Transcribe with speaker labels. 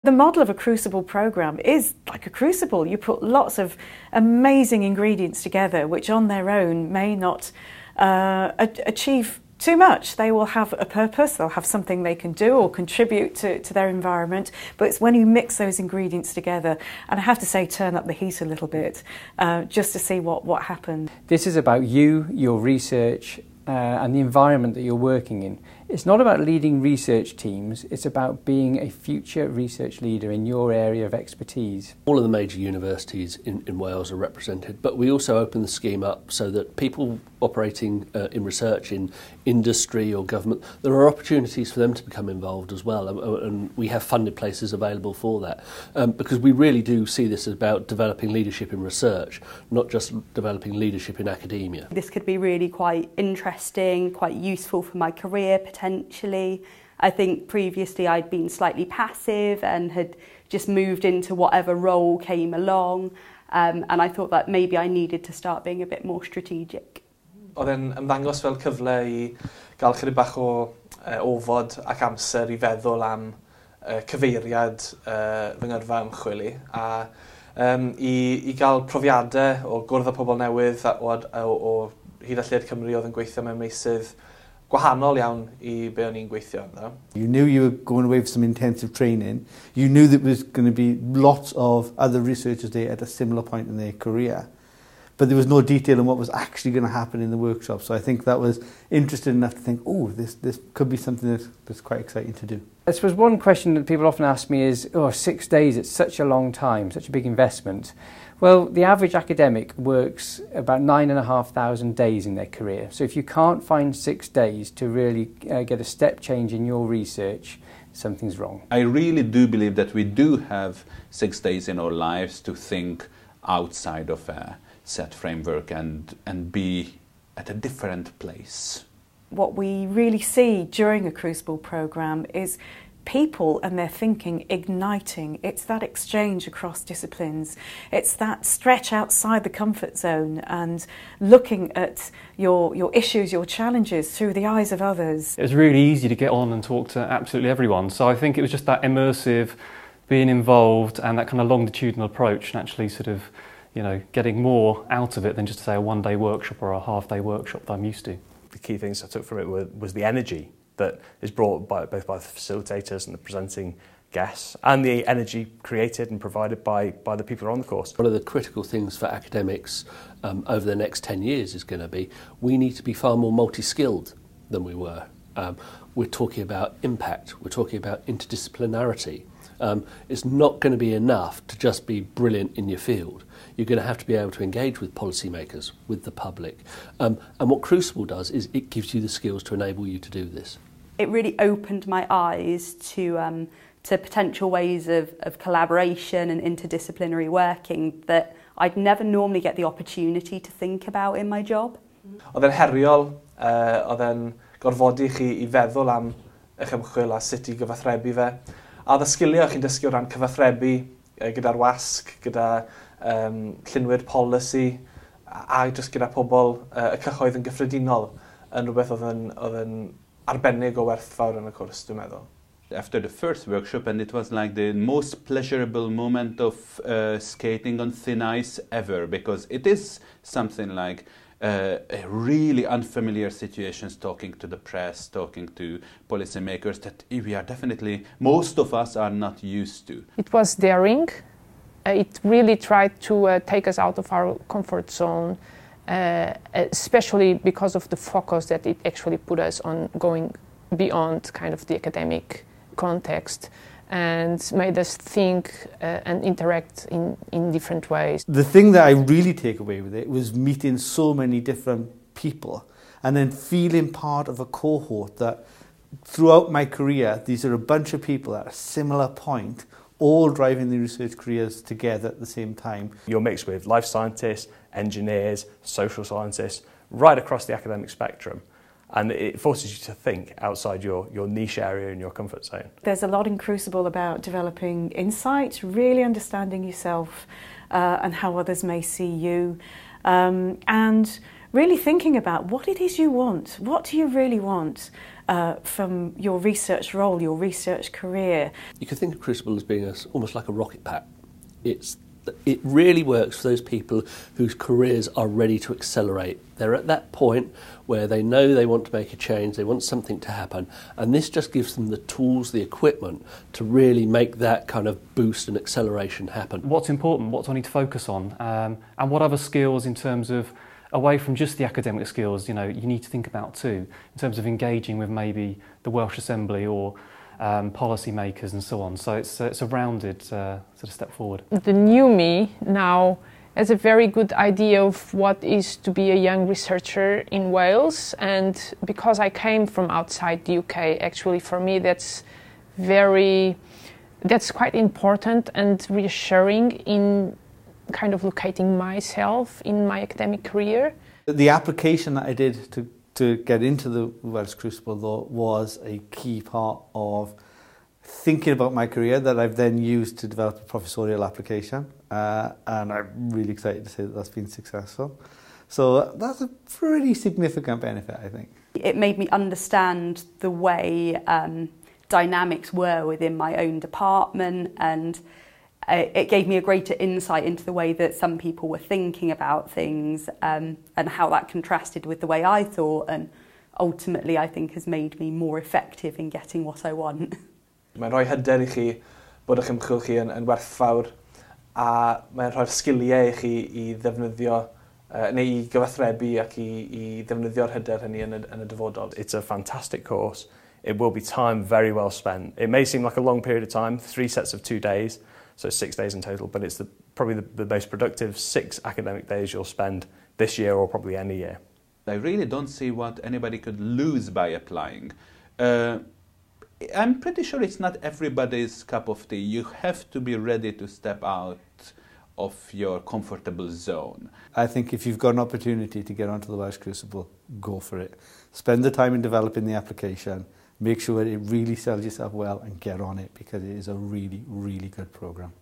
Speaker 1: The model of a Crucible programme is like a crucible. You put lots of amazing ingredients together which on their own may not achieve too much. They will have a purpose, they'll have something they can do or contribute to their environment, but it's when you mix those ingredients together, and I have to say turn up the heat a little bit, just to see what happened.
Speaker 2: This is about you, your research, and the environment that you're working in. It's not about leading research teams, it's about being a future research leader in your area of expertise.
Speaker 3: All of the major universities in Wales are represented, but we also open the scheme up so that people operating in research in industry or government, there are opportunities for them to become involved as well, and we have funded places available for that, because we really do see this as about developing leadership in research, not just developing leadership in academia.
Speaker 4: This could be really quite interesting, quite useful for my career potentially. I think previously I'd been slightly passive and had just moved into whatever role came along, and I thought that maybe I needed to start being a bit more strategic.
Speaker 5: Oedd e'n ymddangos fel cyfle I gael chydig bach o ofod ac amser I feddwl am cyfeiriad fy ngyrfa ymchwil I, a I gael profiadau o gwrdd â pobl newydd o hyd a lled Cymru oedd yn gweithio mewn meysydd gwahanol iawn I be o'n i'n gweithio ynddo.
Speaker 6: You knew you were going away for some intensive training. You knew there was going to be lots of other researchers there at a similar point in their career. But there was no detail on what was actually going to happen in the workshop. So I think that was interesting enough to think, oh, this could be something that's quite exciting to do.
Speaker 2: I suppose one question that people often ask me is, 6 days, it's such a long time, such a big investment. Well, the average academic works about 9,500 days in their career. So if you can't find 6 days to really get a step change in your research, something's wrong.
Speaker 7: I really do believe that we do have 6 days in our lives to think outside of a set framework and be at a different place.
Speaker 1: What we really see during a Crucible programme is people and their thinking igniting. It's that exchange across disciplines. It's that stretch outside the comfort zone and looking at your issues, your challenges through the eyes of others.
Speaker 8: It was really easy to get on and talk to absolutely everyone. So I think it was just that immersive, being involved and that kind of longitudinal approach and actually sort of, getting more out of it than just say a one-day workshop or a half-day workshop that I'm used to.
Speaker 9: The key things I took from it was the energy that is brought both by the facilitators and the presenting guests, and the energy created and provided by the people who are on the course.
Speaker 3: One of the critical things for academics over the next 10 years is going to be, we need to be far more multi-skilled than we were. We're talking about impact, we're talking about interdisciplinarity. It's not going to be enough to just be brilliant in your field. You're going to have to be able to engage with policymakers, with the public. And what Crucible does is it gives you the skills to enable you to do this.
Speaker 4: It really opened my eyes to potential ways of collaboration and interdisciplinary working that I'd never normally get the opportunity to think about in my job.
Speaker 5: Oedd e'n heriol, oedd e'n gorfodi chi I feddwl am eich ymchwil a sut I gyfathrebu fe. A oedd y sgiliau chi'n dysgu o ran cyfathrebu gyda'r wasg, gyda llunwyr polisi a jyst gyda pobl y cyhoedd yn gyffredinol yn rhywbeth oedd yn arbennig o werthfawr yn y cwrs, dwi'n meddwl.
Speaker 7: After the first workshop, and it was like the most pleasurable moment of skating on thin ice ever, because it is something like really unfamiliar situations, talking to the press, talking to policymakers that we are definitely, most of us are not used to.
Speaker 10: It was daring. It really tried to take us out of our comfort zone, especially because of the focus that it actually put us on going beyond kind of the academic context and made us think and interact in different ways.
Speaker 6: The thing that I really take away with it was meeting so many different people and then feeling part of a cohort that throughout my career, these are a bunch of people at a similar point, all driving their research careers together at the same time.
Speaker 9: You're mixed with life scientists, engineers, social scientists, right across the academic spectrum. And it forces you to think outside your niche area and your comfort zone.
Speaker 1: There's a lot in Crucible about developing insight, really understanding yourself and how others may see you, and really thinking about what it is you want. What do you really want? from your research role, your research career.
Speaker 3: You can think of Crucible as being almost like a rocket pack. It really works for those people whose careers are ready to accelerate. They're at that point where they know they want to make a change, they want something to happen, and this just gives them the tools, the equipment to really make that kind of boost and acceleration happen.
Speaker 8: What's important, what do I need to focus on, and what other skills in terms of, away from just the academic skills, you need to think about too, in terms of engaging with maybe the Welsh Assembly or policy makers and so on. So it's a rounded sort of step forward.
Speaker 10: The new me now has a very good idea of what is to be a young researcher in Wales, and because I came from outside the UK, actually for me that's quite important and reassuring in kind of locating myself in my academic career.
Speaker 6: The application that I did to get into the Welsh Crucible though was a key part of thinking about my career that I've then used to develop a professorial application, and I'm really excited to say that that's been successful. So that's a pretty significant benefit, I think.
Speaker 4: It made me understand the way dynamics were within my own department, and it gave me a greater insight into the way that some people were thinking about things, and how that contrasted with the way I thought, and ultimately I think has made me more effective in getting what I want.
Speaker 5: Mae'n rhoi hyder i chi bod eich ymchwil chi yn werthfawr, a mae'n rhoi'r sgiliau i chi i ddefnyddio neu i gyfathrebu ac i ddefnyddio'r hyder hynny yn y dyfodol.
Speaker 9: It's a fantastic course. It will be time very well spent. It may seem like a long period of time, 3 sets of 2 days, so 6 days in total, but it's probably the most productive 6 academic days you'll spend this year or probably any year.
Speaker 7: I really don't see what anybody could lose by applying. I'm pretty sure it's not everybody's cup of tea. You have to be ready to step out of your comfortable zone.
Speaker 6: I think if you've got an opportunity to get onto the Welsh Crucible, go for it. Spend the time in developing the application, make sure it really sells yourself well and get on it, because it is a really, really good programme.